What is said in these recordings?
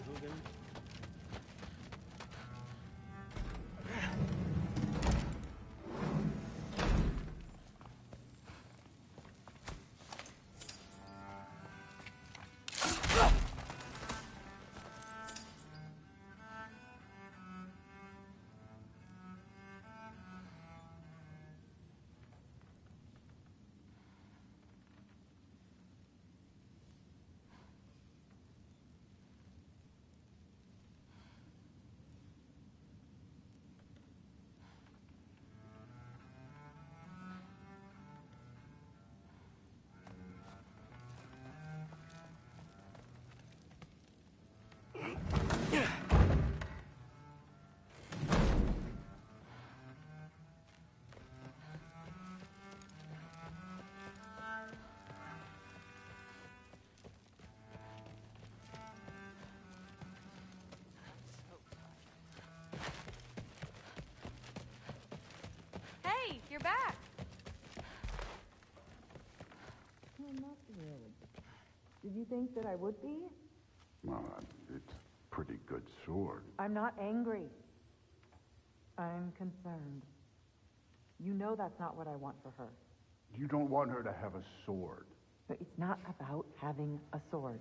Hogan. Hey, you're back. I'm not thrilled. Did you think that I would be? Well, it's a pretty good sword. I'm not angry. I'm concerned. You know that's not what I want for her. You don't want her to have a sword. But it's not about having a sword.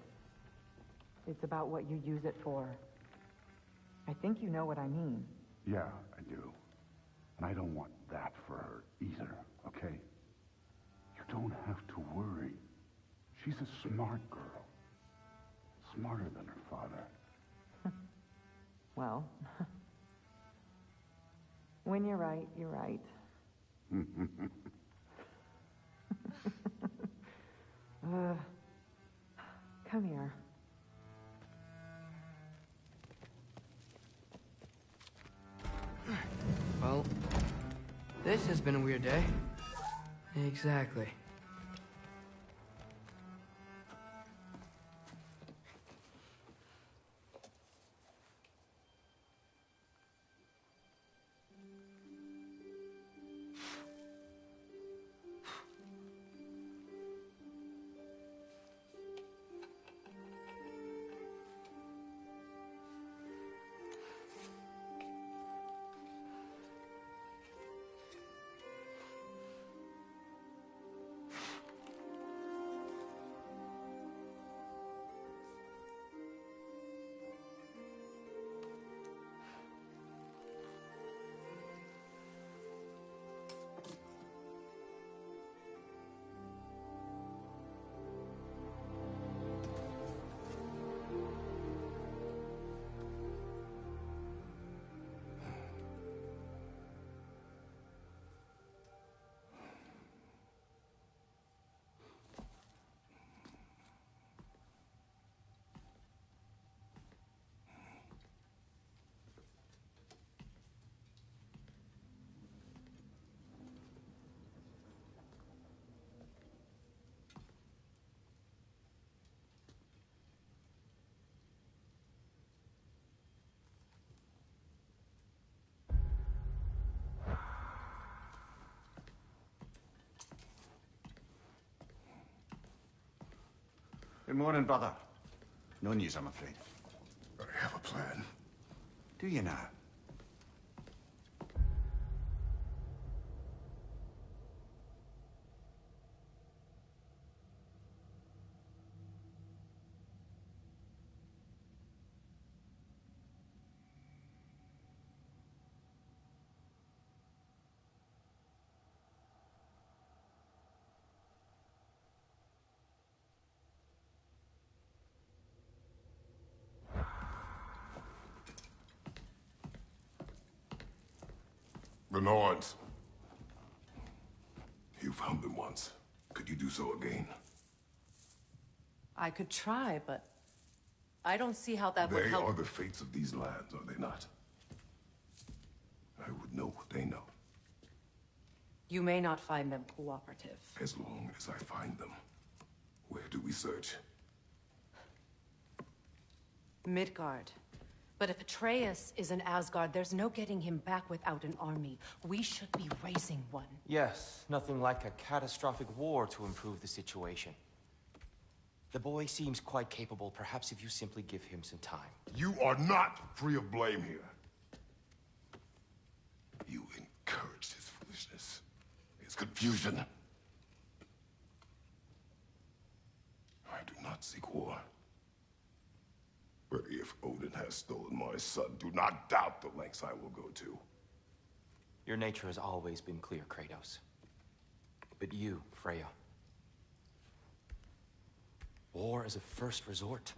It's about what you use it for. I think you know what I mean. Yeah, I do. And I don't want that for her either, okay? You don't have to worry. She's a smart girl. Smarter than her father. Well, when you're right, you're right. Come here. Well, this has been a weird day. Exactly. Good morning, brother. No news, I'm afraid. I have a plan. Do you now? The Norns. You found them once. Could you do so again? I could try, but I don't see how that would They help. are the fates of these lands, are they not? I would know what they know. You may not find them cooperative. As long as I find them. Where do we search? Midgard. But if Atreus is in Asgard, there's no getting him back without an army. We should be raising one. Yes, nothing like a catastrophic war to improve the situation. The boy seems quite capable. Perhaps if you simply give him some time. You are not free of blame here. You encouraged his foolishness, his confusion. I do not seek war. But if Odin has stolen my son, do not doubt the lengths I will go to. Your nature has always been clear, Kratos. But you, Freya. War is a first resort.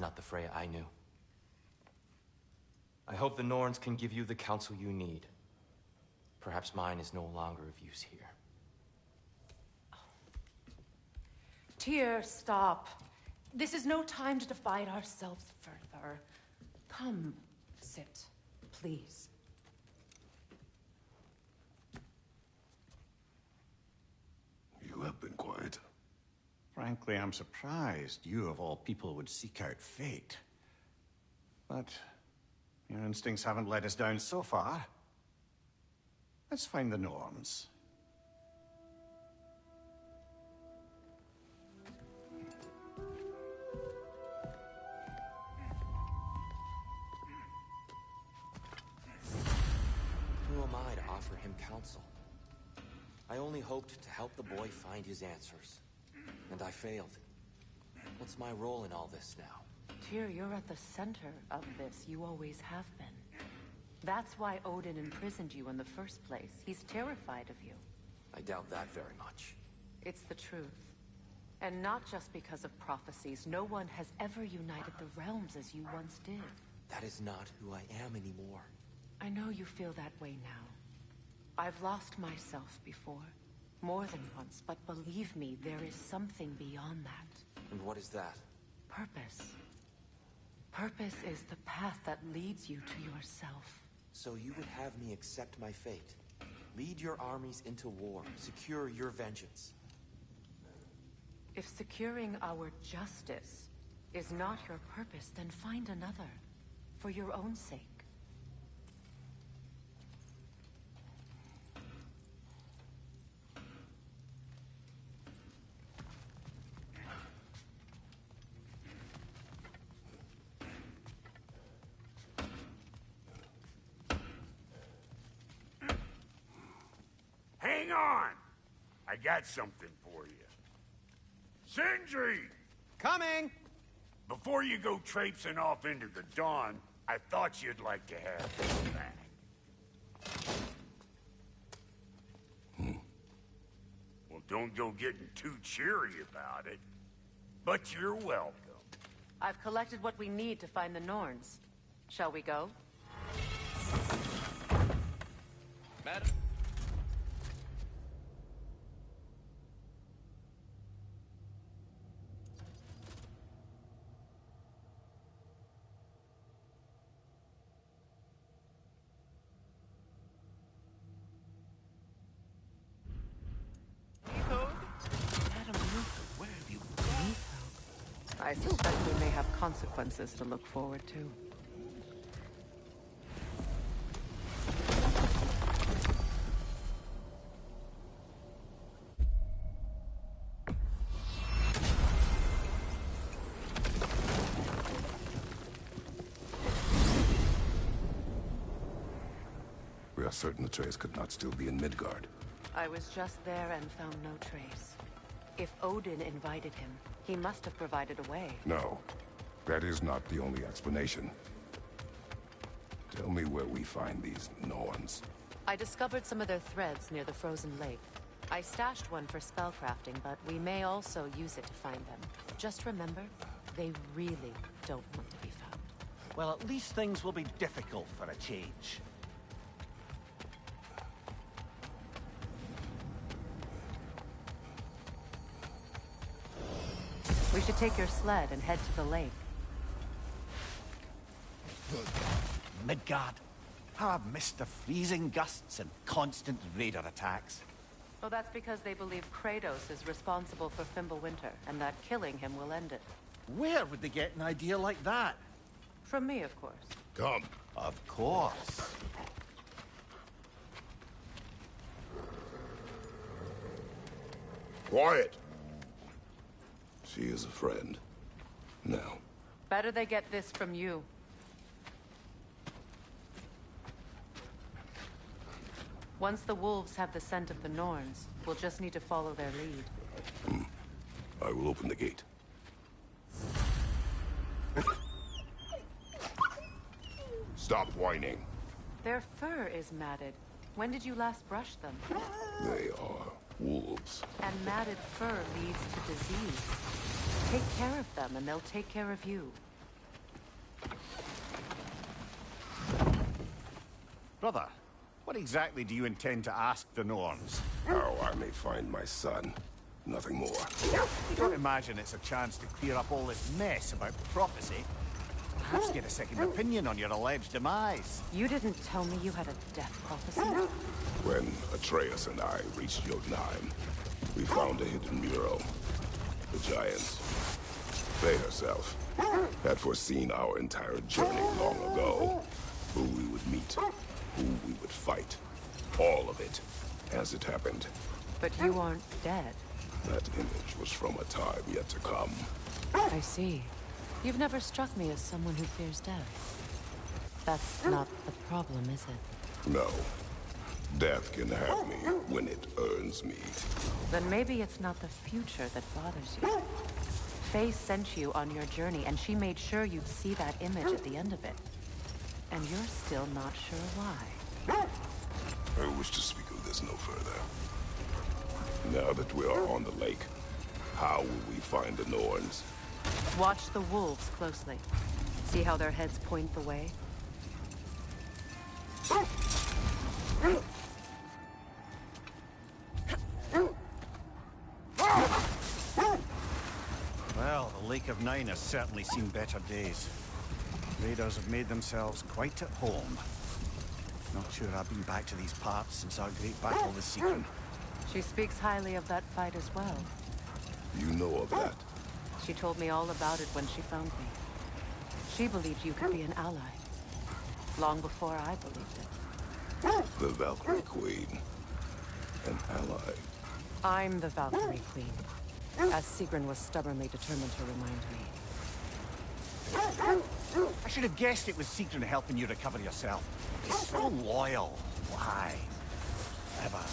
That's not the Freya I knew. I hope the Norns can give you the counsel you need. Perhaps mine is no longer of use here. Tyr, stop. This is no time to divide ourselves further. Come, sit, please. You have been quiet. Frankly, I'm surprised you, of all people, would seek out fate. But your instincts haven't let us down so far. Let's find the Norns. Who am I to offer him counsel? I only hoped to help the boy find his answers. And I failed. What's my role in all this now? Tyr, you're at the center of this. You always have been. That's why Odin imprisoned you in the first place. He's terrified of you. I doubt that very much. It's the truth. And not just because of prophecies. No one has ever united the realms as you once did. That is not who I am anymore. I know you feel that way now. I've lost myself before. More than once, but believe me, there is something beyond that. And what is that? Purpose. Purpose is the path that leads you to yourself. So you would have me accept my fate? Lead your armies into war, secure your vengeance. If securing our justice is not your purpose, then find another. For your own sake. Hang on! I got something for you. Sindri! Coming! Before you go traipsing off into the dawn, I thought you'd like to have this back. Well, don't go getting too cheery about it. But you're welcome. I've collected what we need to find the Norns. Shall we go? Madam? I suspect we may have consequences to look forward to. We are certain the trace could not still be in Midgard. I was just there and found no trace. If Odin invited him, he must have provided a way. No, that is not the only explanation. Tell me where we find these Norns. I discovered some of their threads near the frozen lake. I stashed one for spellcrafting, but we may also use it to find them. Just remember, they really don't want to be found. Well, at least things will be difficult for a change. We should take your sled and head to the lake. Midgard. How I've missed the freezing gusts and constant raider attacks. Well, that's because they believe Kratos is responsible for Fimbulwinter, and that killing him will end it. Where would they get an idea like that? From me, of course. Come. Of course. Quiet! She is a friend. Now. Better they get this from you. Once the wolves have the scent of the Norns, we'll just need to follow their lead. I will open the gate. Stop whining. Their fur is matted. When did you last brush them? They are wolves. And matted fur leads to disease. Take care of them, and they'll take care of you. Brother, what exactly do you intend to ask the Norns? How I may find my son. Nothing more. You don't imagine it's a chance to clear up all this mess about prophecy? Perhaps get a second opinion on your alleged demise. You didn't tell me you had a death prophecy. When Atreus and I reached Jotunheim, we found a hidden mural. The Giants, they herself, had foreseen our entire journey long ago. Who we would meet, who we would fight. All of it, as it happened. But you aren't dead. That image was from a time yet to come. I see. You've never struck me as someone who fears death. That's not the problem, is it? No. Death can have me when it earns me. Then maybe it's not the future that bothers you. Faye sent you on your journey, and she made sure you'd see that image at the end of it. And you're still not sure why. I wish to speak of this no further. Now that we are on the lake, how will we find the Norns? Watch the wolves closely. See how their heads point the way? Well, the Lake of Nine has certainly seen better days. Raiders have made themselves quite at home. Not sure I've been back to these parts since our great battle with Seekrin. She speaks highly of that fight as well. You know of that? She told me all about it when she found me. She believed you could be an ally. Long before I believed it. The Valkyrie Queen. An ally. I'm the Valkyrie Queen. As Seekrin was stubbornly determined to remind me. I should have guessed it was Seekrin helping you recover yourself. He's so loyal. Why? Ever.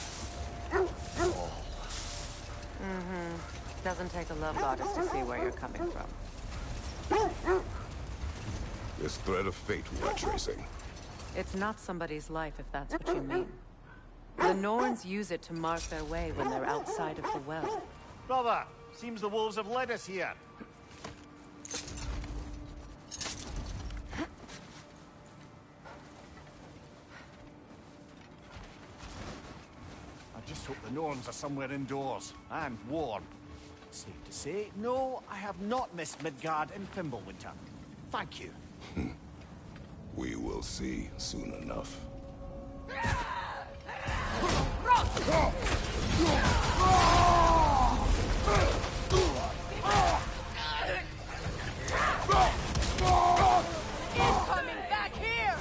Oh. Doesn't take a love goddess to see where you're coming from. This thread of fate we are tracing. It's not somebody's life, if that's what you mean. The Norns use it to mark their way when they're outside of the well. Brother, seems the wolves have led us here. I just hope the Norns are somewhere indoors and warm. Safe to say, no, I have not missed Midgard in Fimbulwinter. Thank you. We will see soon enough. Incoming back here!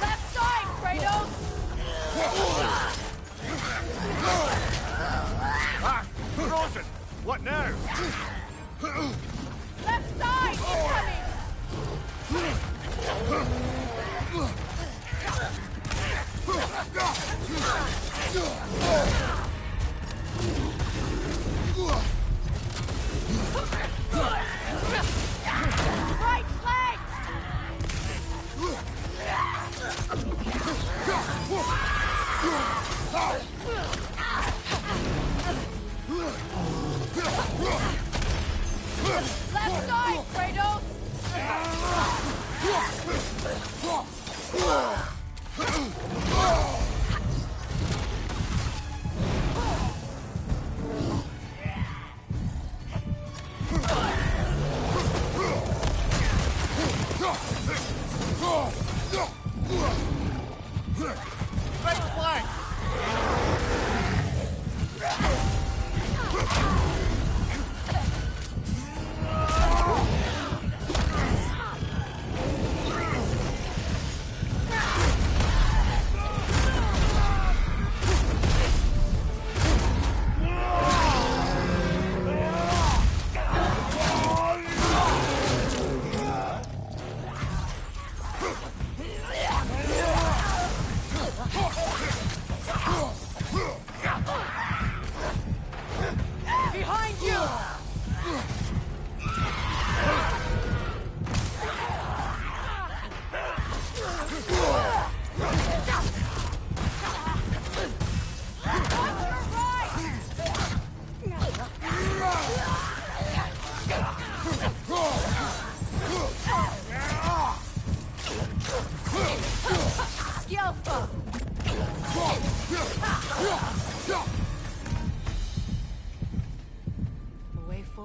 Left side, Kratos! Frozen! What now? Left side, incoming! Right flank! Left side, Kratos! Right flank!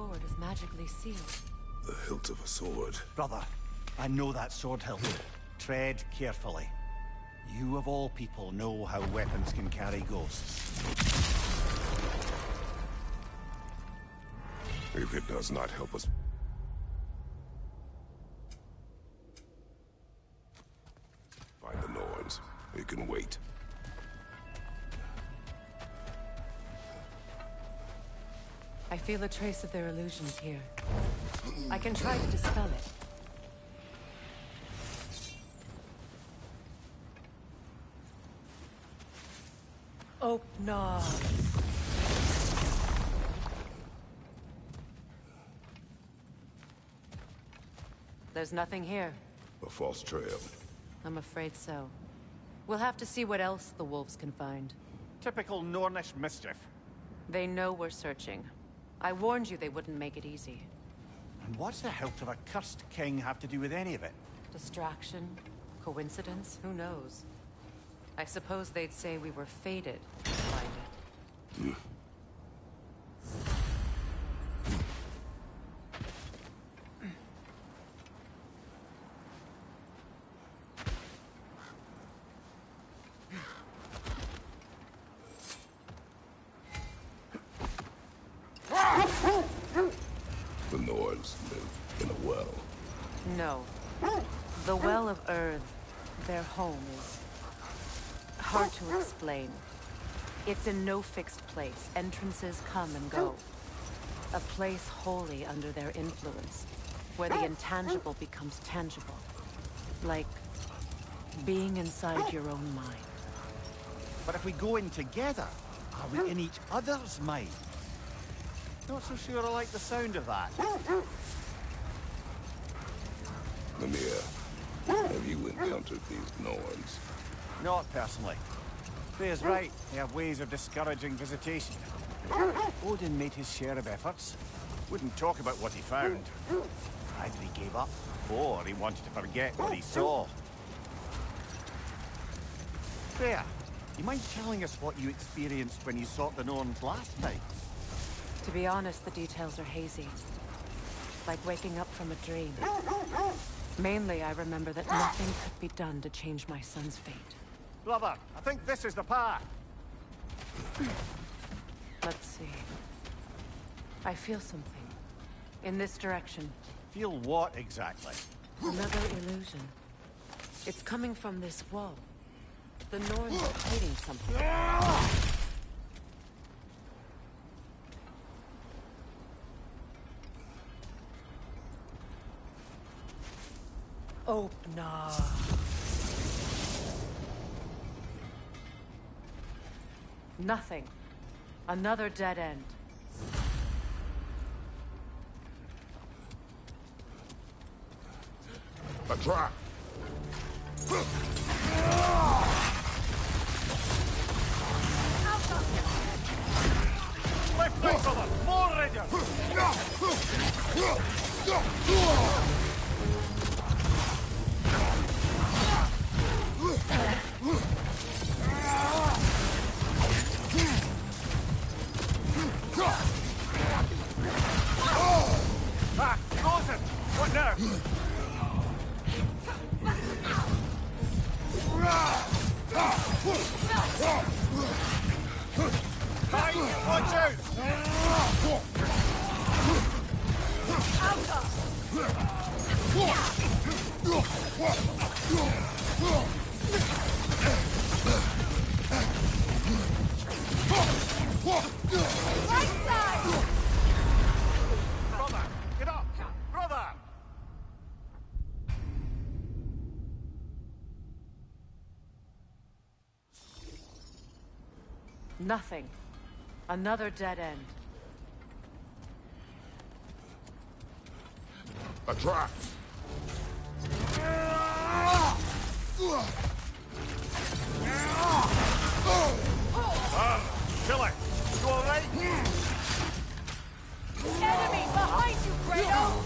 forward is magically sealed. The hilt of a sword. Brother, I know that sword hilt. Tread carefully. You of all people know how weapons can carry ghosts. If it does not help us... Find the Norns. It can wait. I feel a trace of their illusions here. I can try to dispel it. Oh, no. There's nothing here. A false trail. I'm afraid so. We'll have to see what else the wolves can find. Typical Nornish mischief. They know we're searching. I warned you they wouldn't make it easy. And what's the hilt of a cursed king have to do with any of it? Distraction? Coincidence? Who knows? I suppose they'd say we were fated to find it. The Norns live in a well. No. The Well of Earth, their home, is hard to explain. It's in no fixed place. Entrances come and go. A place wholly under their influence, where the intangible becomes tangible. Like being inside your own mind. But if we go in together, are we in each other's mind? Not so sure I like the sound of that. Lemire, have you encountered these Norns? Not personally. Freya's right. They have ways of discouraging visitation. Odin made his share of efforts. Wouldn't talk about what he found. Either he gave up, or he wanted to forget what he saw. Freya, you mind telling us what you experienced when you sought the Norns last night? To be honest, the details are hazy. Like waking up from a dream. Mainly, I remember that nothing could be done to change my son's fate. Brother, I think this is the path. Let's see. I feel something. In this direction. Feel what exactly? Another illusion. It's coming from this wall. The Norns are hiding something. Oh, no. Nothing. Another dead end. A trap! Left right, brother! More raiders! Ah, frozen! What now? Hey, watch out! Right side! Brother, get up! Brother! Nothing. Another dead end. A trap! Kill it! You alright? Enemy behind you, Kratos!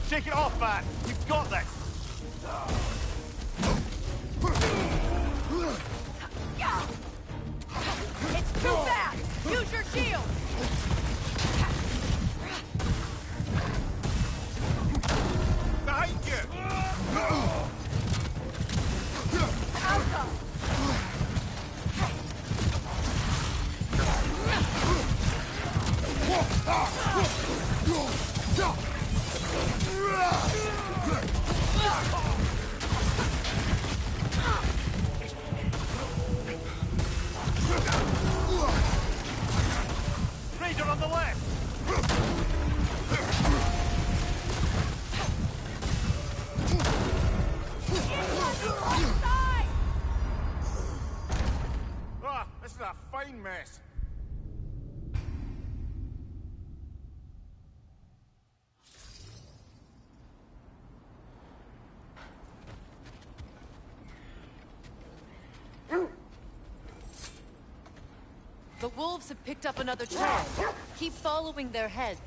Shake it off, man! You've got this! fine mess. The wolves have picked up another trail. Keep following their heads.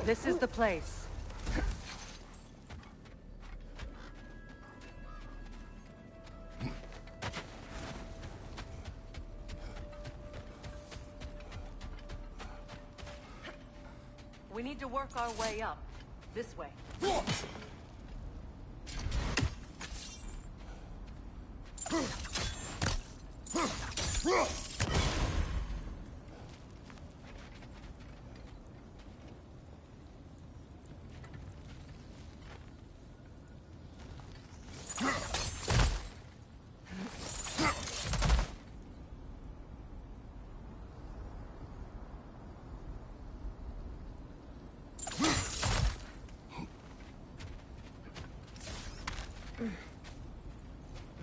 This is the place. We need to work our way up. This way.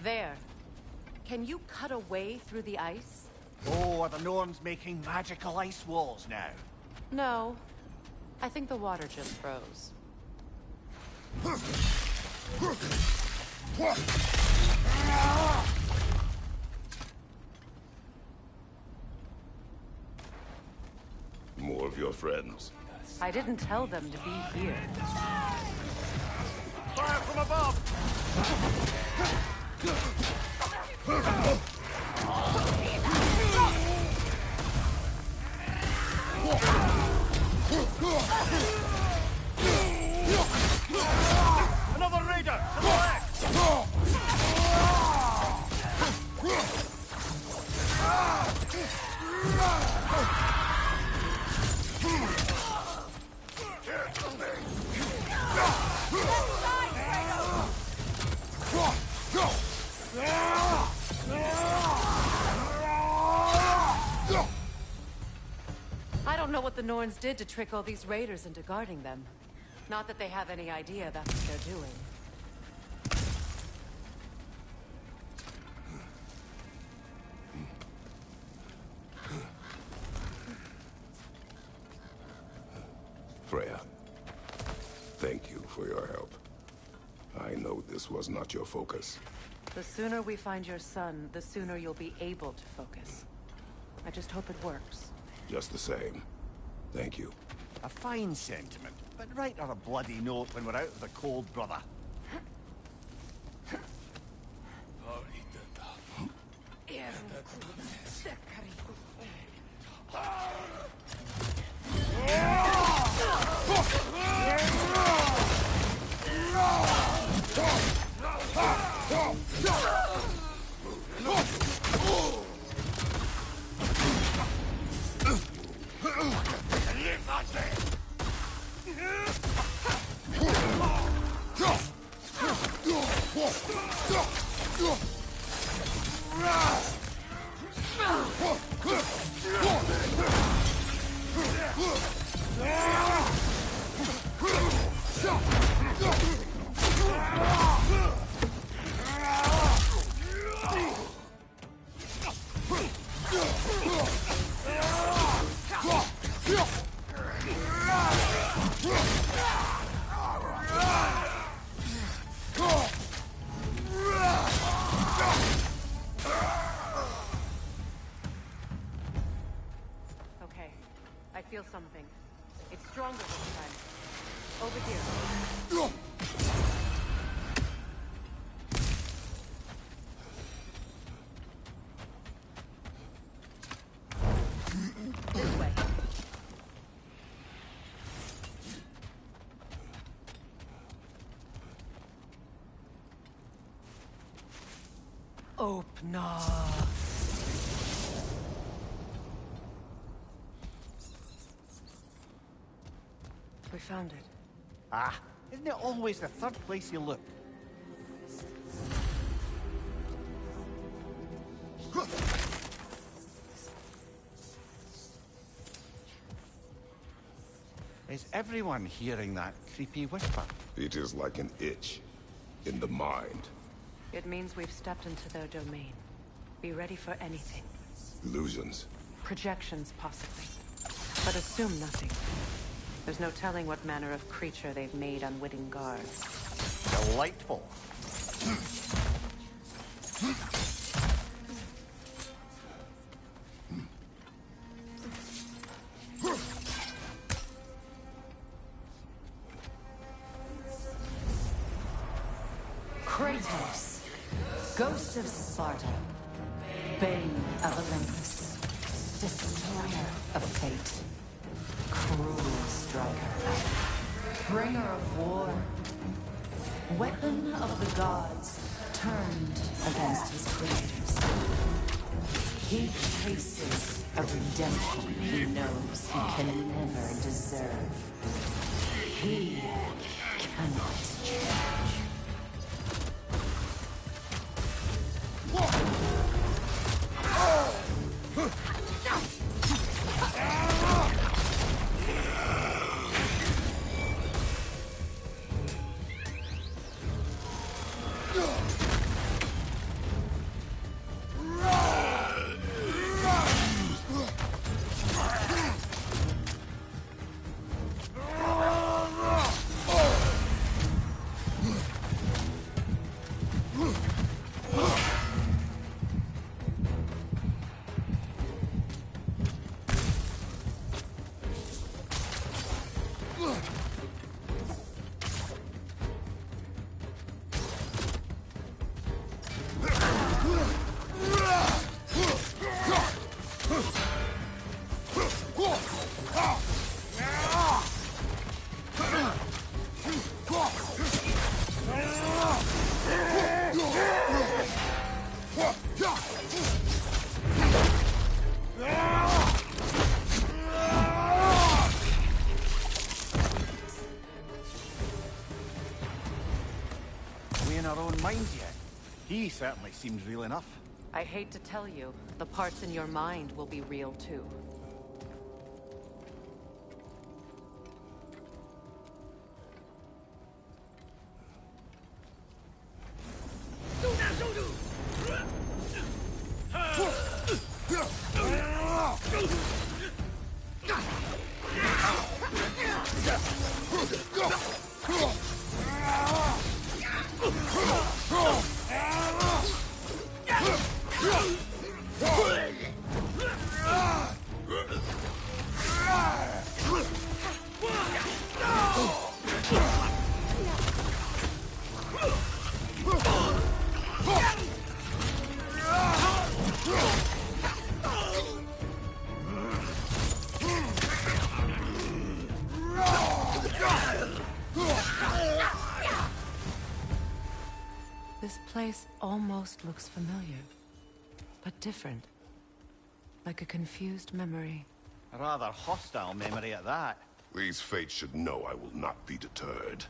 There. Can you cut a way through the ice? Oh, are the Norns making magical ice walls now? No. I think the water just froze. More of your friends. I didn't tell them to be here. Fire from above! Another raider! To the left! I don't know what the Norns did to trick all these raiders into guarding them. Not that they have any idea that's what they're doing. Freya, thank you for your help. I know this was not your focus. The sooner we find your son, the sooner you'll be able to focus. I just hope it works. Just the same. Thank you. A fine sentiment, but write her a bloody note when we're out of the cold, brother. Okay, I feel something. It's stronger this time. Over here. Opener. We found it. Ah, isn't it always the third place you look? Is everyone hearing that creepy whisper? It is like an itch in the mind. It means we've stepped into their domain. Be ready for anything. Illusions. Projections, possibly. But assume nothing. There's no telling what manner of creature they've made unwitting guards. Delightful. Kratos, Ghost of Sparta, Bane of Olympus, Destroyer of Fate, Cruel Striker, Bringer of War, Weapon of the Gods, turned against his creators. He faces a redemption he knows he can never deserve. He cannot change. Our own minds yet. He certainly seems real enough. I hate to tell you, the parts in your mind will be real too. This place almost looks familiar, but different. Like a confused memory. A rather hostile memory at that. These fates should know I will not be deterred.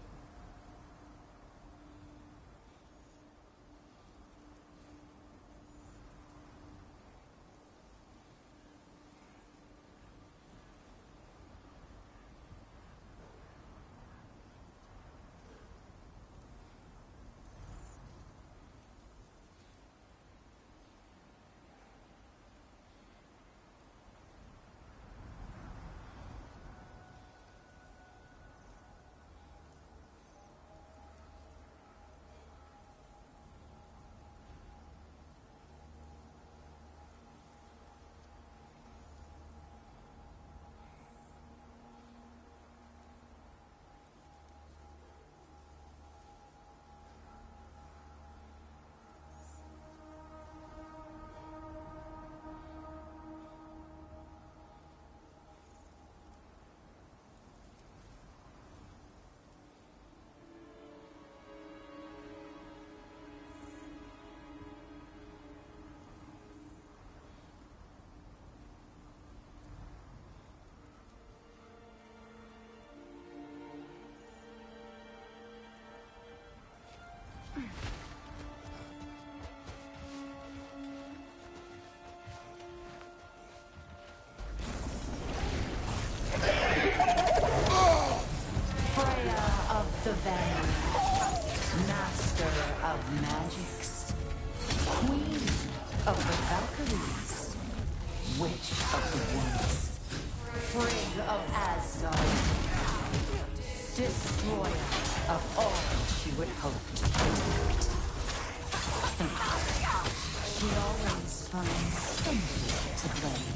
of the Vanguard, master of magics, queen of the Valkyries, witch of the woods, Frigg of Asgard, destroyer of all she would hope to protect. She always finds somebody to blame.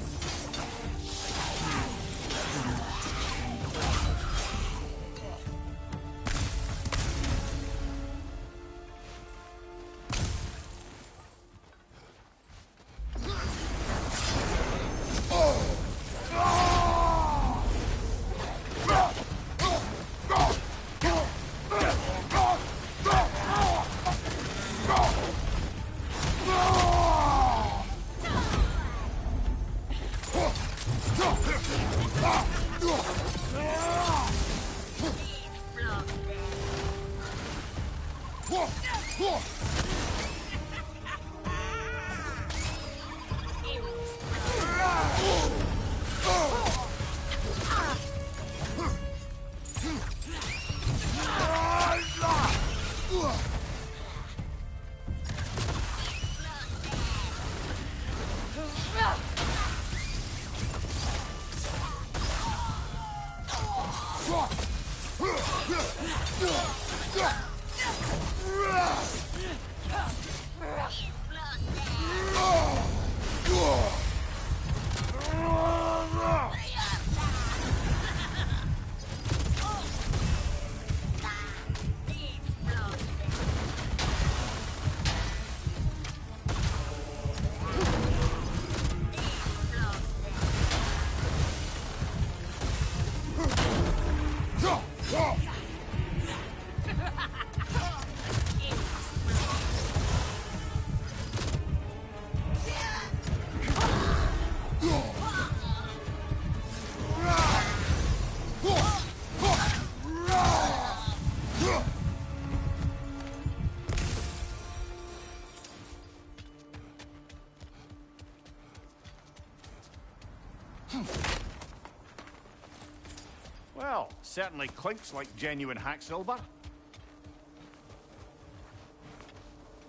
Well, certainly clinks like genuine hack silver.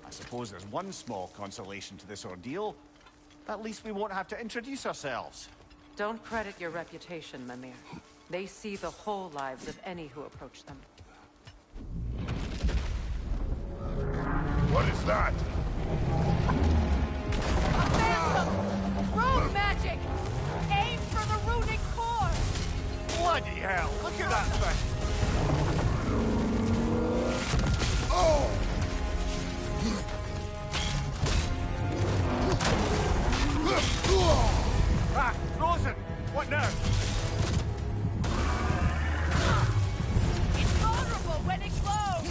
I suppose there's one small consolation to this ordeal. At least we won't have to introduce ourselves. Don't credit your reputation, Mimir. They see the whole lives of any who approach them. What is that? A phantom! Rune magic! Aim for the runic core! Bloody hell, look at that thing! Oh! Ah, frozen! What now? It's vulnerable when it glows!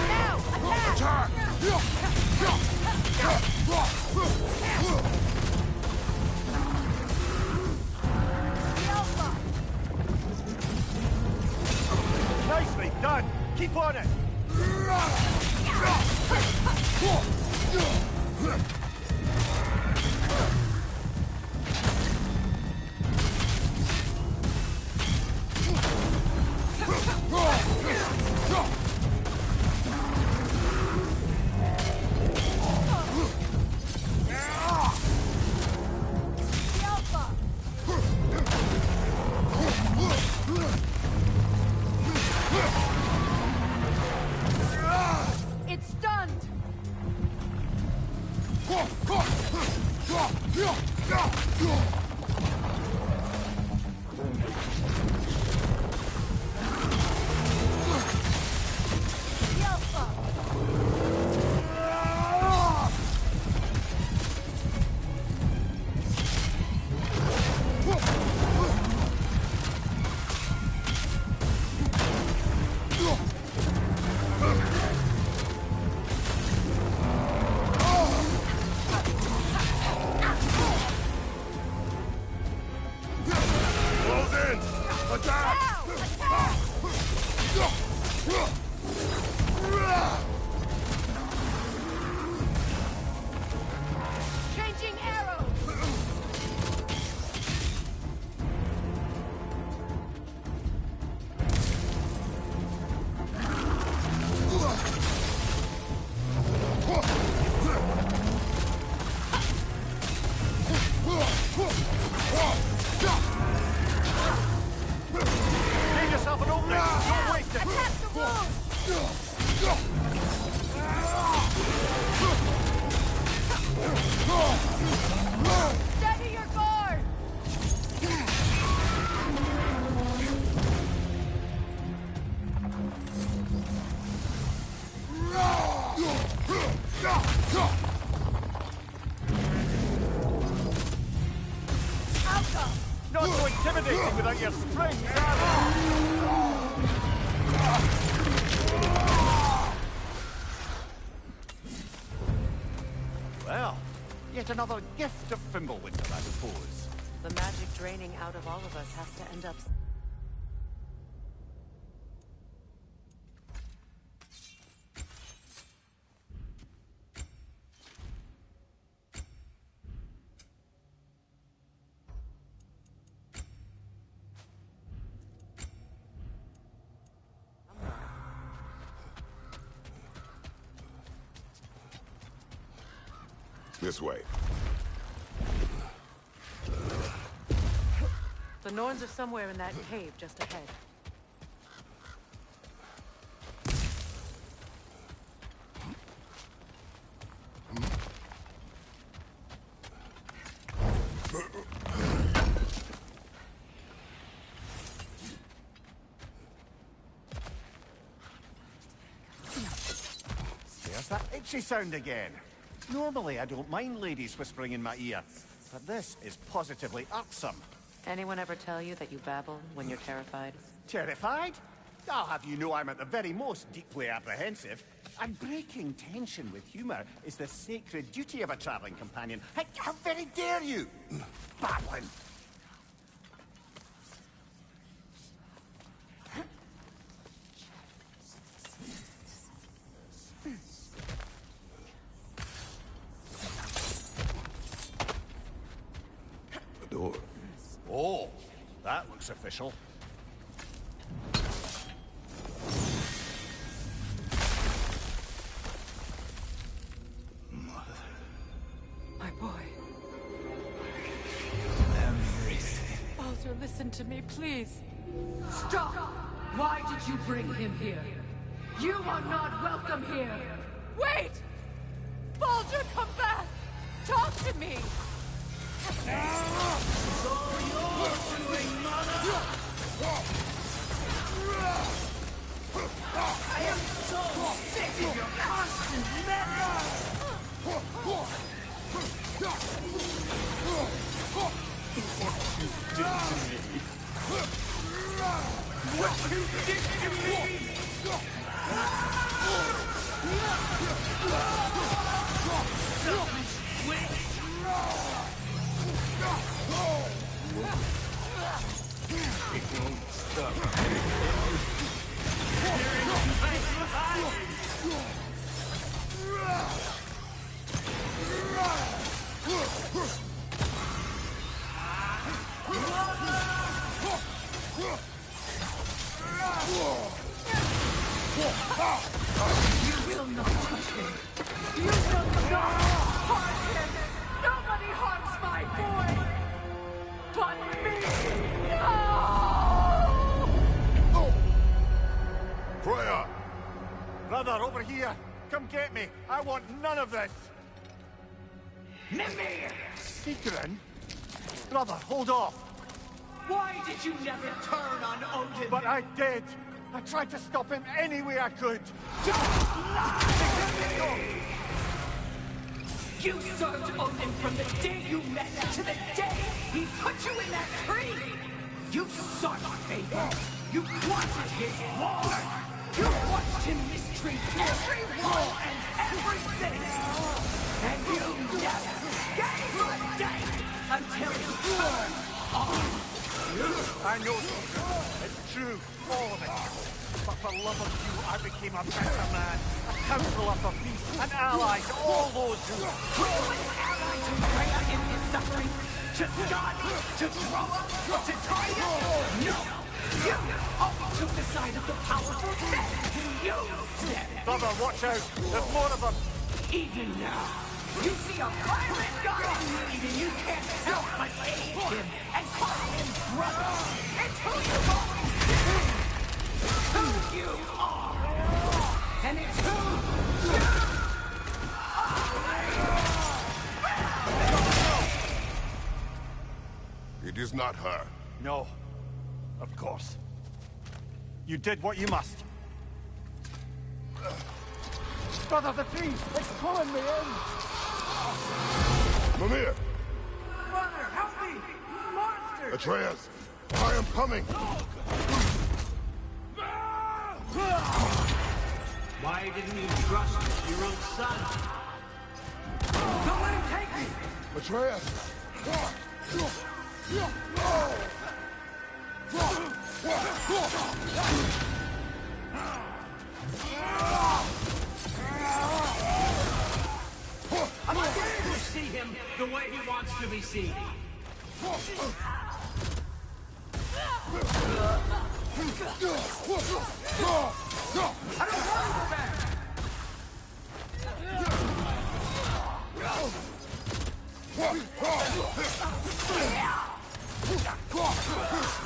Now, attack! Nicely done! Keep on it! It's stunned! Give yourself an opening! Don't waste it! Attack the wall! Steady your guard! Not so intimidating without your strings, well, yet another gift of Fimbulwinter, I suppose. The magic draining out of all of us has to end up... This way. The Norns are somewhere in that cave just ahead. There's that itchy sound again. Normally, I don't mind ladies whispering in my ear, but this is positively irksome. Anyone ever tell you that you babble when you're terrified? Terrified? I'll have you know I'm at the very most deeply apprehensive. And breaking tension with humor is the sacred duty of a traveling companion. How very dare you! Babbling! Door. Oh, that looks official. My boy. Everything. Baldur, listen to me, please. Stop! Why did you bring him here? You are not welcome here! Wait! Baldur, come back! Talk to me! I am so sick of your constant menace! What you did to me! Selfish witch! It won't stop. You will not touch him! You will not harm him! Nobody harms my boy! But me! No! Freya! Brother, over here! Come get me! I want none of this! Mimir! Secret? Brother, hold off! Why did you never turn on Odin? But I did! I tried to stop him any way I could! Don't lie! You served Odin from the day you met to the day he put you in that tree! You sought favor! You wanted his wall! You watched him mistreat every wall and everything! And you never gave a day until he turned on you! I know it's true, all of it. But for love of you, I became a better man, a counselor for peace, an ally to all those who... Were you an ally to Freya in his suffering? To Skadi? To Groa? Or to Tarja? No! You always took the side of the powerful then! You said it! Brother, watch out! There's more of them! Even now, you see a pirate god in need and you can't help but him and call him brother. It's who you've always been. It's who you are. And it's who you are. It is not her. No. Of course. You did what you must. Brother, the trees! It's pulling me in! Mimir! Brother, help me! Monster! Atreus! I am coming! Why didn't you trust your own son? Don't let him take me! Atreus! I'm not going to see him the way he wants to be seen. I don't want to go back!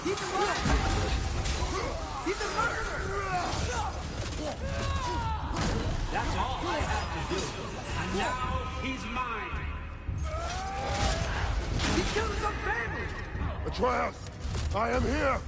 He's a murderer! He's a murderer! That's all I had to do. And now he's mine. He killed his own family! Atreus! I am here!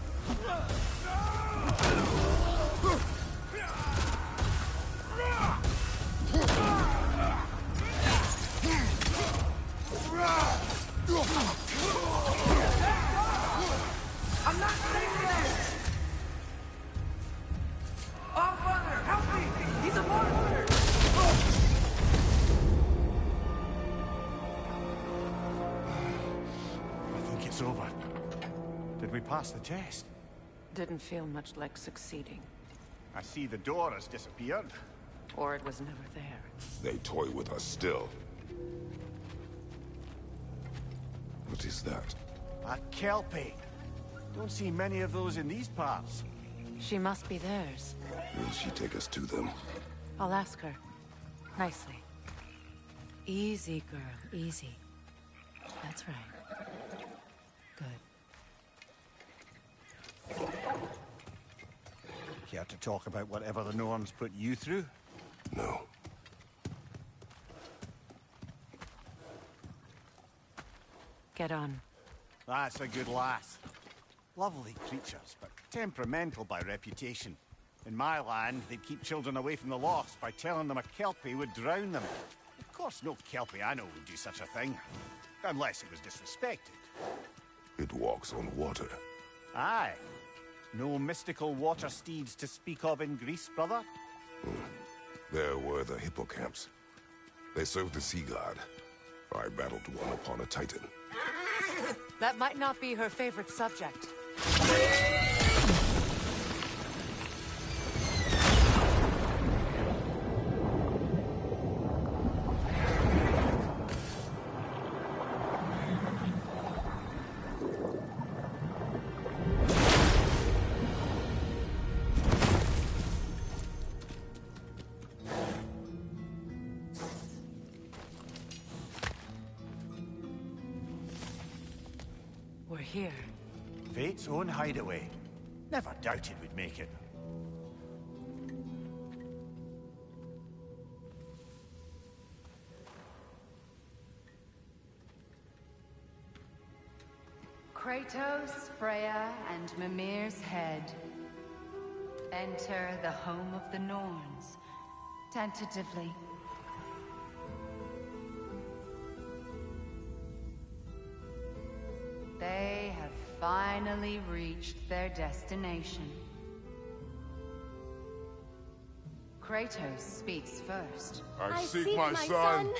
I'm not saying that! Oh, Father, help me! He's a monster! I think it's over. Did we pass the test? Didn't feel much like succeeding. I see the door has disappeared. Or it was never there. They toy with us still. What is that? A kelpie. Don't see many of those in these parts. She must be theirs. Will she take us to them? I'll ask her. Nicely. Easy, girl. Easy. That's right. Good. Care to talk about whatever the Norns put you through? No. Get on. That's a good lass. Lovely creatures, but temperamental by reputation. In my land, they'd keep children away from the lost by telling them a kelpie would drown them. Of course, no kelpie I know would do such a thing. Unless it was disrespected. It walks on water. Aye. No mystical water steeds to speak of in Greece, brother? There were the hippocamps. They served the sea god. I battled one upon a titan. That might not be her favorite subject. We're here. Fate's own hideaway. Never doubted we'd make it. Kratos, Freya, and Mimir's head. Enter the home of the Norns. Tentatively. They have finally reached their destination. Kratos speaks first. I seek my son.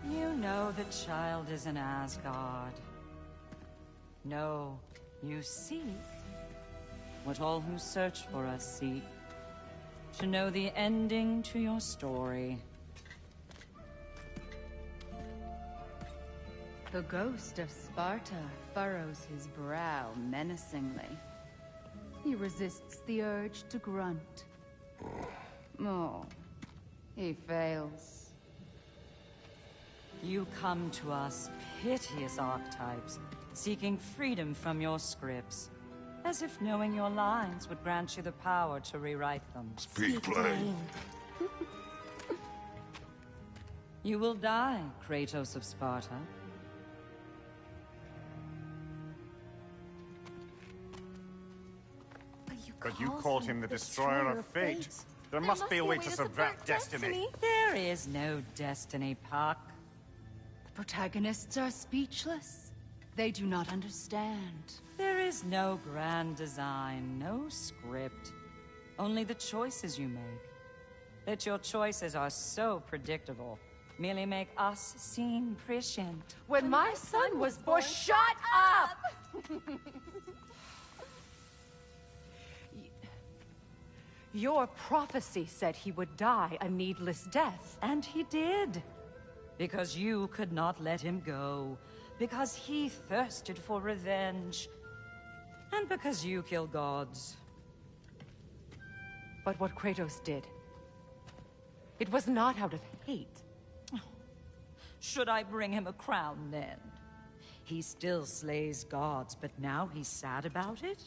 You know the child is in Asgard. No, you seek what all who search for us seek. To know the ending to your story. The ghost of Sparta furrows his brow menacingly. He resists the urge to grunt. Oh, he fails. You come to us, piteous archetypes, seeking freedom from your scripts, as if knowing your lines would grant you the power to rewrite them. Speak plain. You will die, Kratos of Sparta. But you called him the destroyer of fate. There must be a way to subvert destiny. There is no destiny, Puck. The protagonists are speechless. They do not understand. There is no grand design, no script. Only the choices you make. That your choices are so predictable merely make us seem prescient. When my son was born, shut up! Your prophecy said he would die a needless death. And he did. Because you could not let him go. Because he thirsted for revenge. And because you kill gods. But what Kratos did, it was not out of hate. Should I bring him a crown then? He still slays gods, but now he's sad about it?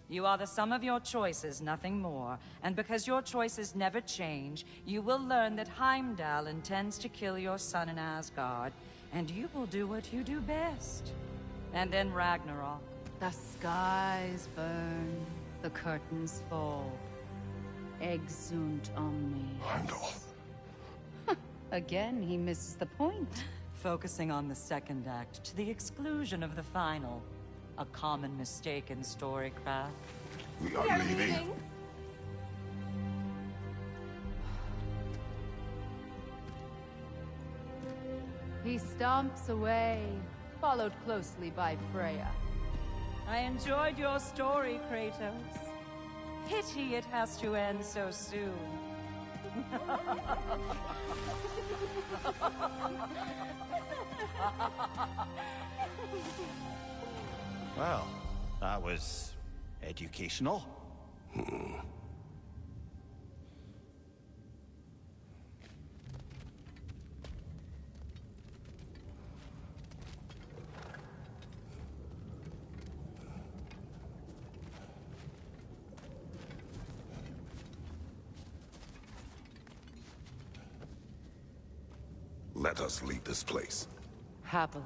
You are the sum of your choices, nothing more. And because your choices never change, you will learn that Heimdall intends to kill your son in Asgard, and you will do what you do best. And then Ragnarok. The skies burn, the curtains fall. Exunt omni. Heimdall. Again, he misses the point. Focusing on the second act to the exclusion of the final. A common mistake in storycraft. We are leaving. He stomps away, followed closely by Freya. I enjoyed your story, Kratos. Pity it has to end so soon. Well, that was educational. Let us leave this place. Happily.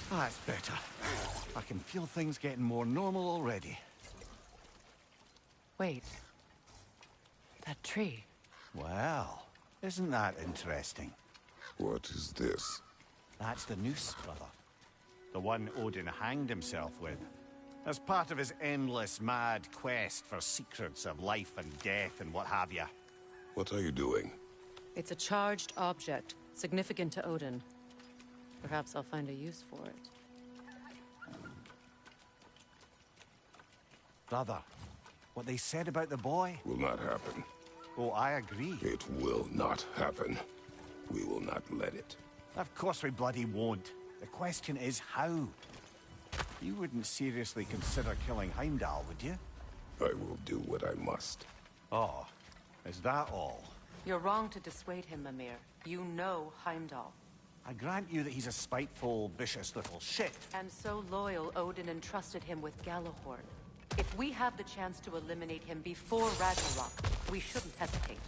That's better. I can feel things getting more normal already. Wait. That tree. Well, isn't that interesting? What is this? That's the noose, brother. The one Odin hanged himself with. As part of his endless, mad quest for secrets of life and death and what have you. What are you doing? It's a charged object, significant to Odin. Perhaps I'll find a use for it. Brother, what they said about the boy? Will not happen. Oh, I agree. It will not happen. We will not let it. Of course we bloody won't. The question is how. You wouldn't seriously consider killing Heimdall, would you? I will do what I must. Oh, is that all? You're wrong to dissuade him, Mimir. You know Heimdall. I grant you that he's a spiteful, vicious little shit. And so loyal, Odin entrusted him with Gjallarhorn. If we have the chance to eliminate him before Ragnarok, we shouldn't hesitate.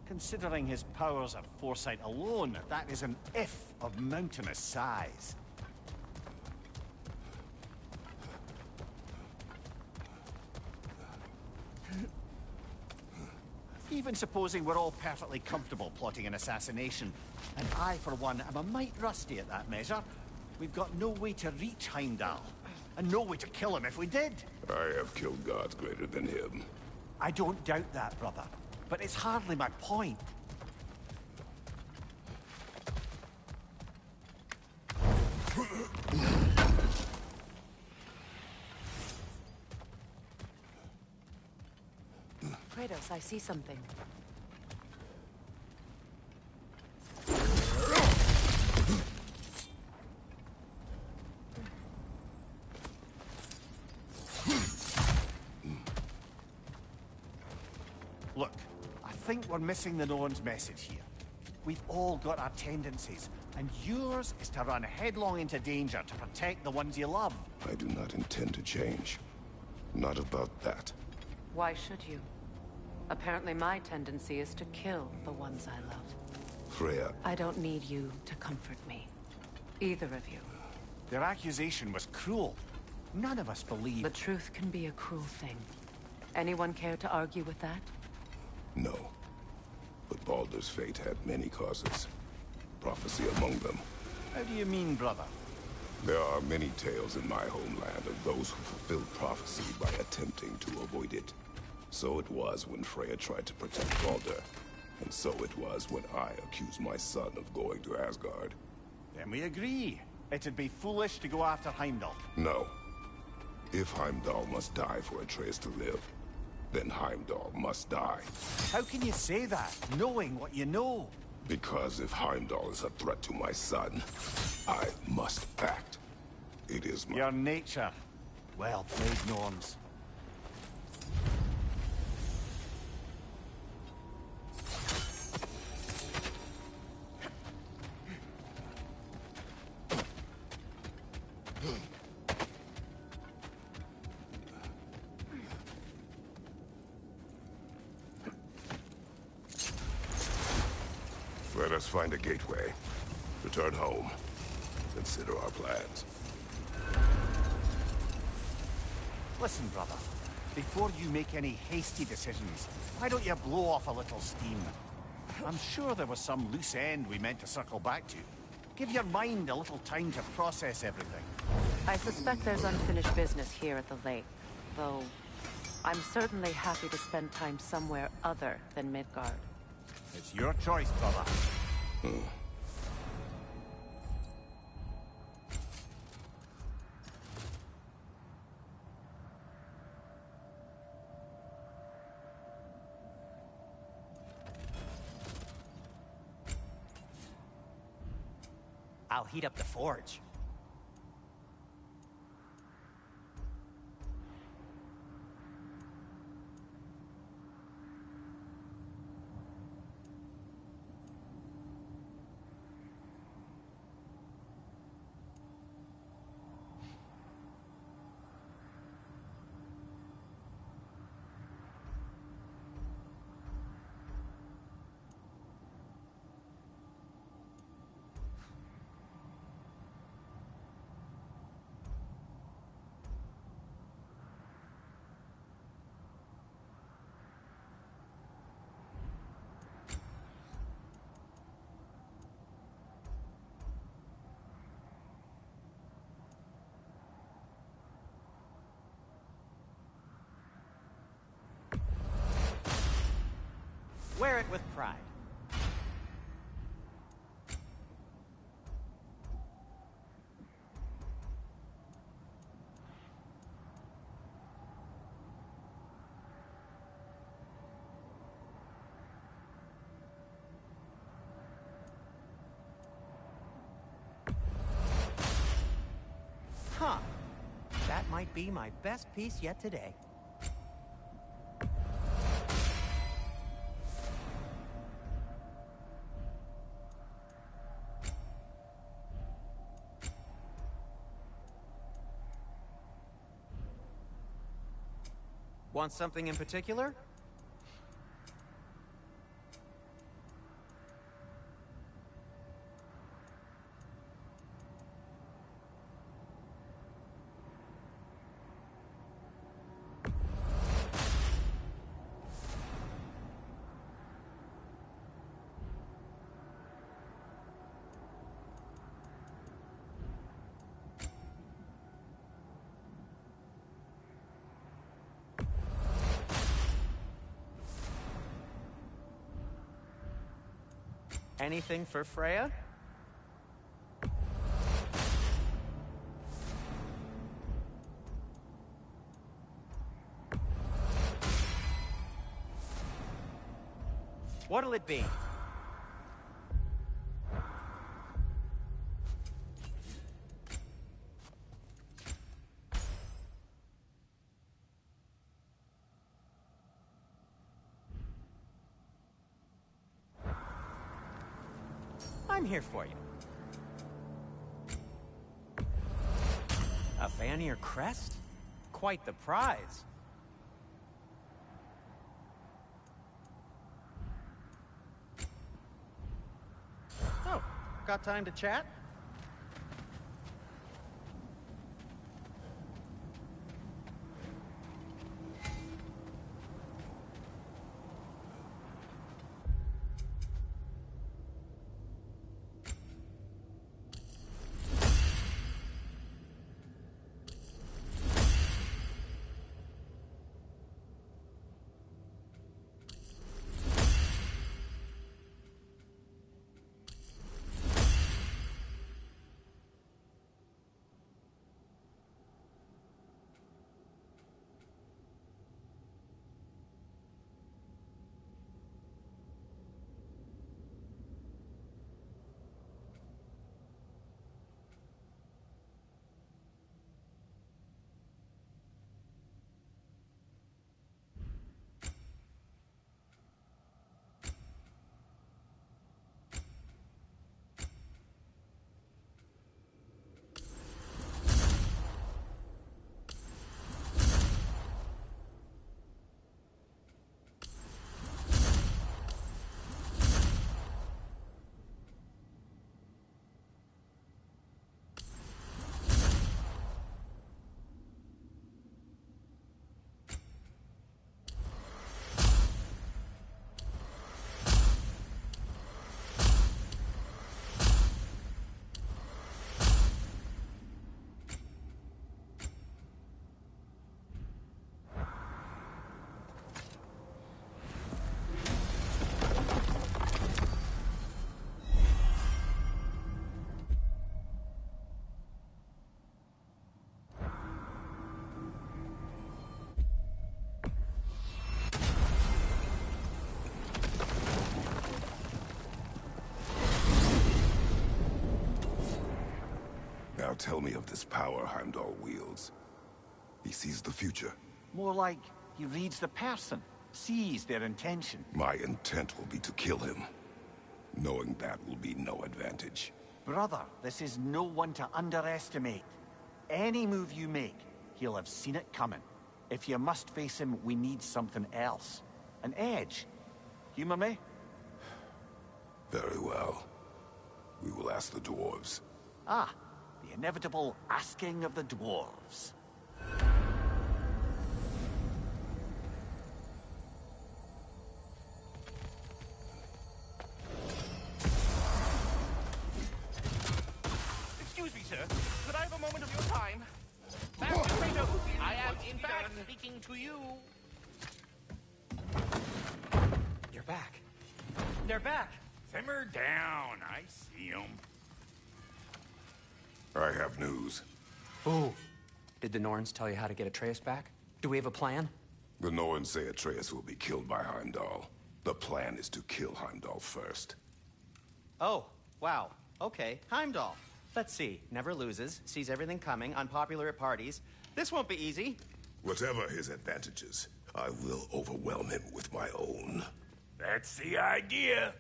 Considering his powers of foresight alone, that is an if of mountainous size. Even supposing we're all perfectly comfortable plotting an assassination, and I, for one, am a mite rusty at that measure, we've got no way to reach Heimdall, and no way to kill him if we did. I have killed gods greater than him. I don't doubt that, brother, but it's hardly my point. Kratos, I see something. Look, I think we're missing the Norn's message here. We've all got our tendencies, and yours is to run headlong into danger to protect the ones you love. I do not intend to change. Not about that. Why should you? Apparently my tendency is to kill the ones I love. Freya. I don't need you to comfort me. Either of you. Their accusation was cruel. None of us believe... The truth can be a cruel thing. Anyone care to argue with that? No. But Baldur's fate had many causes. Prophecy among them. How do you mean, brother? There are many tales in my homeland of those who fulfilled prophecy by attempting to avoid it. So it was when Freya tried to protect Baldur. And so it was when I accused my son of going to Asgard. Then we agree. It'd be foolish to go after Heimdall. No. If Heimdall must die for Atreus to live, then Heimdall must die. How can you say that, knowing what you know? Because if Heimdall is a threat to my son, I must act. It is my... Your nature. Well played, Norns. Let us find a gateway. Return home. Consider our plans. Listen, brother. Before you make any hasty decisions, why don't you blow off a little steam? I'm sure there was some loose end we meant to circle back to. Give your mind a little time to process everything. I suspect there's unfinished business here at the lake, though I'm certainly happy to spend time somewhere other than Midgard. It's your choice, brother. I'll heat up the forge. Wear it with pride. Huh. That might be my best piece yet today. Want something in particular? Anything for Freya? What'll it be? I'm here for you. A Vanir crest? Quite the prize. Oh, got time to chat? Now tell me of this power Heimdall wields. He sees the future. More like he reads the person, sees their intention. My intent will be to kill him. Knowing that will be no advantage. Brother, this is no one to underestimate. Any move you make, he'll have seen it coming. If you must face him, we need something else. An edge. Humor me? Very well. We will ask the dwarves. Ah, the inevitable asking of the dwarves. Excuse me, sir. Could I have a moment of your time? Master Kratos, I am, in fact, speaking to you. You're back. They're back. Simmer down. I see them. I have news. Ooh. Did the Norns tell you how to get Atreus back? Do we have a plan? The Norns say Atreus will be killed by Heimdall. The plan is to kill Heimdall first. Oh, wow. Okay, Heimdall. Let's see. Never loses, sees everything coming, unpopular at parties. This won't be easy. Whatever his advantages, I will overwhelm him with my own. That's the idea.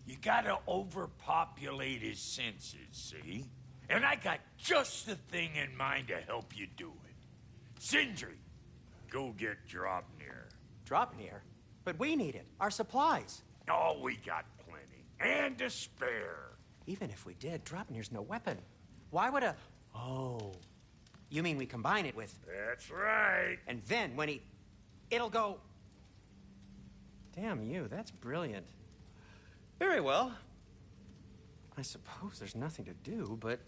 You gotta overpopulate his senses, see? And I got just the thing in mind to help you do it. Sindri, go get Draupnir. Draupnir? But we need it. Our supplies. Oh, we got plenty. And to spare. Even if we did, Draupnir's no weapon. Why would a... Oh. You mean we combine it with... That's right. And then when he... It'll go... Damn you, that's brilliant. Very well. I suppose there's nothing to do, but...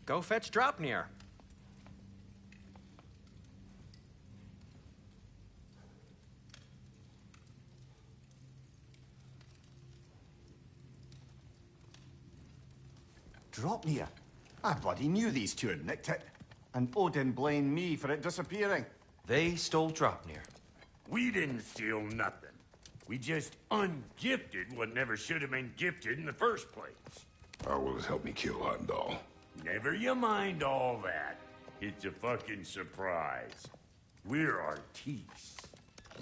Go fetch Draupnir. Draupnir? I bloody knew these two had nicked it. And Odin blamed me for it disappearing. They stole Draupnir. We didn't steal nothing. We just ungifted what never should have been gifted in the first place. How will it help me kill Heimdall? Never you mind all that. It's a fucking surprise. We're artistes.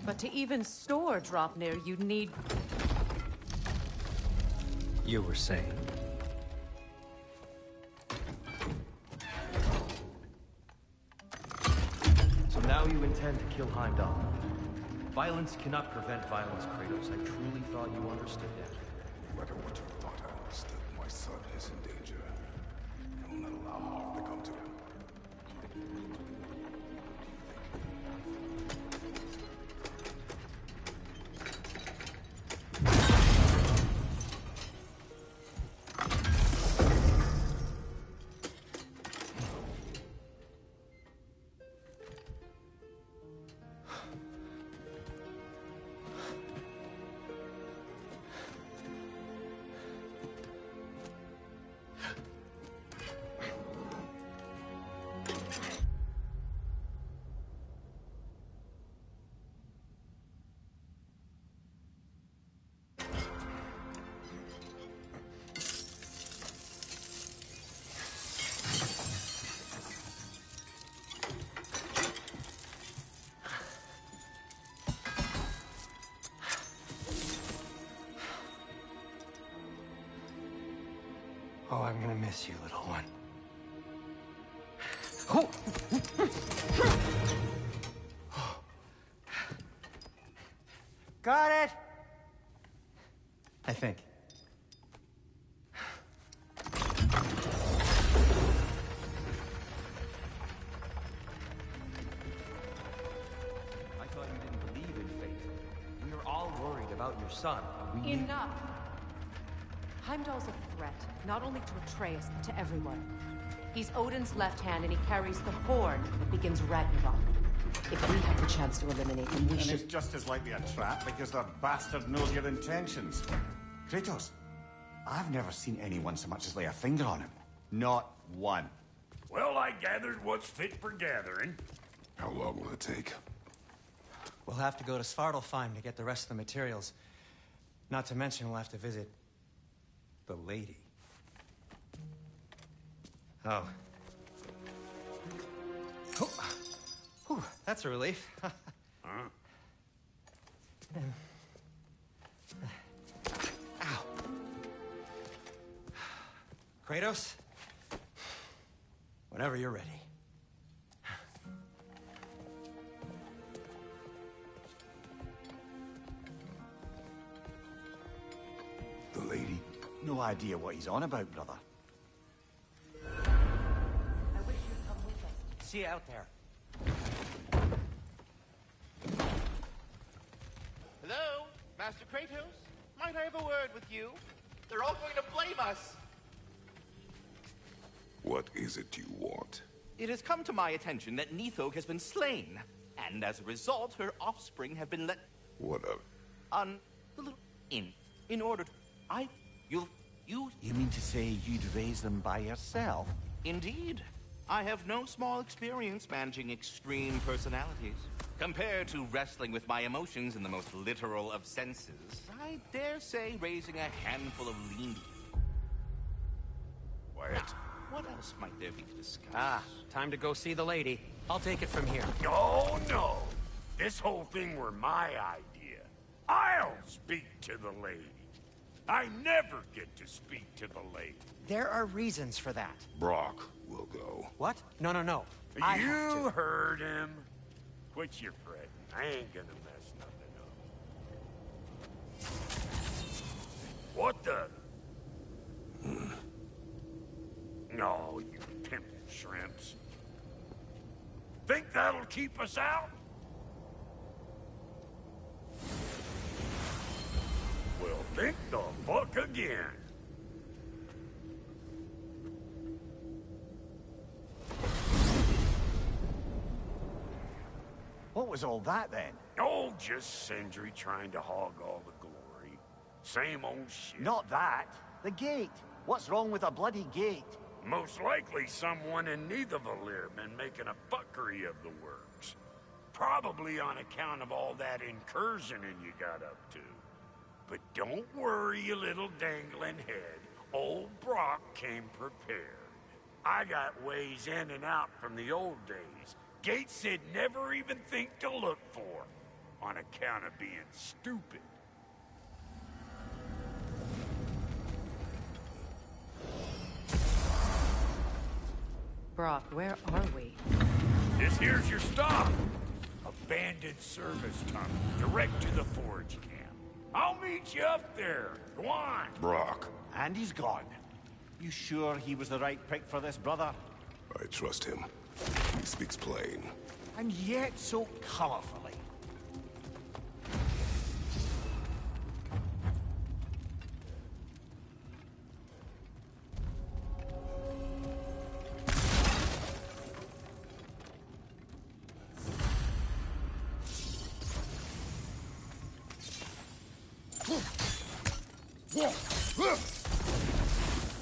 But to even store Draupnir, you'd need... You were saying? So now you intend to kill Heimdall. Violence cannot prevent violence, Kratos. I truly thought you understood that. No matter what you thought I understood, my son is in danger. I will not allow harm to come to him. Oh, I'm gonna miss you, little one. Got it! I think. I thought you didn't believe in fate. We are all worried about your son. We need... Enough! Heimdall's a threat, not only to Atreus, but to everyone. He's Odin's left hand, and he carries the horn that begins Ragnarok. If we have the chance to eliminate him, we And should... it's just as likely a trap because the bastard knows your intentions. Kratos, I've never seen anyone so much as lay a finger on him. Not one. Well, I gathered what's fit for gathering. How long will it take? We'll have to go to Svartalfheim to get the rest of the materials. Not to mention we'll have to visit the lady. Oh. Oh. Whew, that's a relief. Ow. Kratos? Whenever you're ready. The lady? No idea what he's on about, brother. I wish you'd come with us. See you out there. Hello, Master Kratos? Might I have a word with you? They're all going to blame us. What is it you want? It has come to my attention that Nithog has been slain, and as a result, her offspring have been let What of? on the little inn. In order to... You mean to say you'd raise them by yourself? Indeed. I have no small experience managing extreme personalities. Compared to wrestling with my emotions in the most literal of senses, I dare say raising a handful of lean... What? What else might there be to discuss? Ah, time to go see the lady. I'll take it from here. Oh, no. This whole thing were my idea. I'll speak to the lady. I never get to speak to the lady. There are reasons for that. Brock will go. What? No, no, no. I have You to. heard him. Quit your fretting. I ain't gonna mess nothing up. What the? No, you pimping shrimps. Think that'll keep us out? Well, think the fuck again. What was all that then? Oh, just Sindri trying to hog all the glory. Same old shit. Not that. The gate. What's wrong with a bloody gate? Most likely someone in Nidavellir been making a fuckery of the works. Probably on account of all that incursioning you got up to. But don't worry, you little dangling head. Old Brock came prepared. I got ways in and out from the old days. Gates he'd never even think to look for, on account of being stupid. Brock, where are we? This here's your stop. Abandoned service tunnel, direct to the forge camp. I'll meet you up there. Go on. Brock. And he's gone. You sure he was the right pick for this, brother? I trust him. He speaks plain. And yet so colorfully.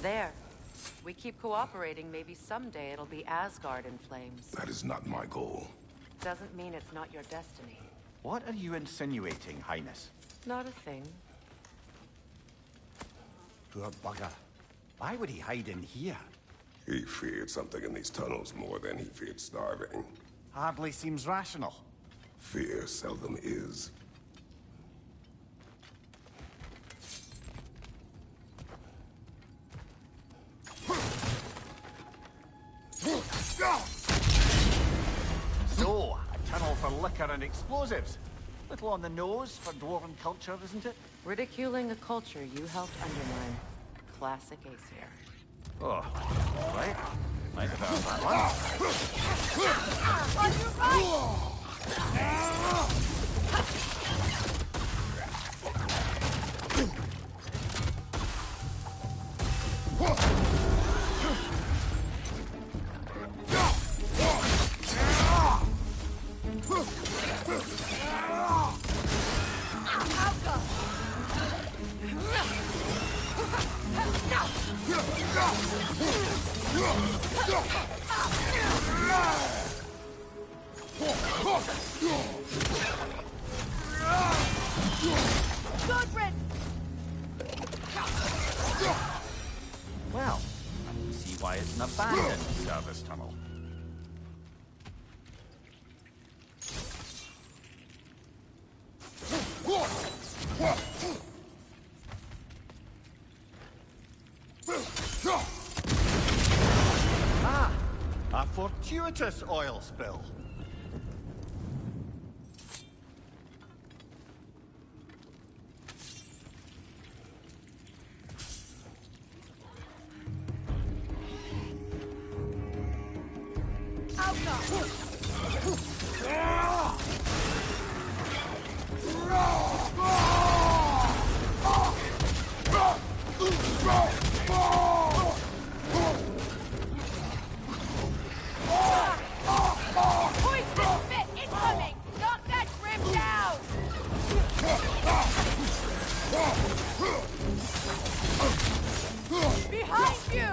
There. We keep cooperating, maybe someday it'll be Asgard in flames. That is not my goal. Doesn't mean it's not your destiny. What are you insinuating, Highness? Not a thing. Poor bugger. Why would he hide in here? He feared something in these tunnels more than he feared starving. Hardly seems rational. Fear seldom is. So, a tunnel for liquor and explosives. Little on the nose for dwarven culture, isn't it? Ridiculing a culture you helped undermine. Classic Aesir. Oh, all right. Might have found that one. On your right! Well, I can see why it's an abandoned service tunnel. Ah! A fortuitous oil spill. Poison fit incoming! Knock that grim down! Behind you!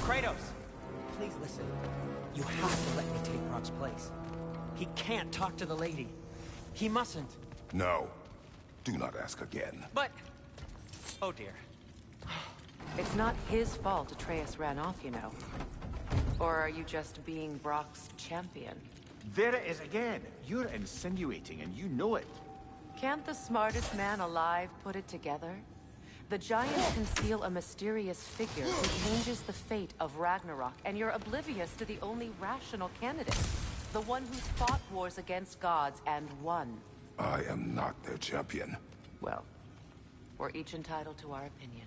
Kratos! Please listen. You have to let me take Brock's place. He can't talk to the lady. He mustn't. No. Do not ask again. But... Oh dear. It's not his fault Atreus ran off, you know. Or are you just being Brock's champion? There it is again. You're insinuating and you know it. Can't the smartest man alive put it together? The Giants conceal a mysterious figure who changes the fate of Ragnarok, and you're oblivious to the only rational candidate. The one who's fought wars against gods and won. I am not their champion. Well, we're each entitled to our opinion.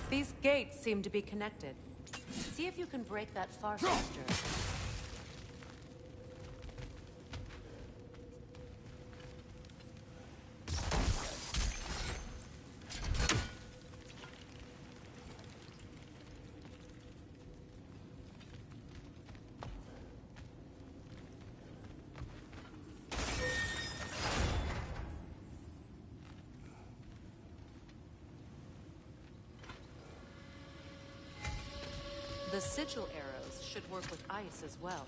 These gates seem to be connected. See if you can break that far faster. The sigil arrows should work with ice as well.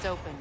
It's open.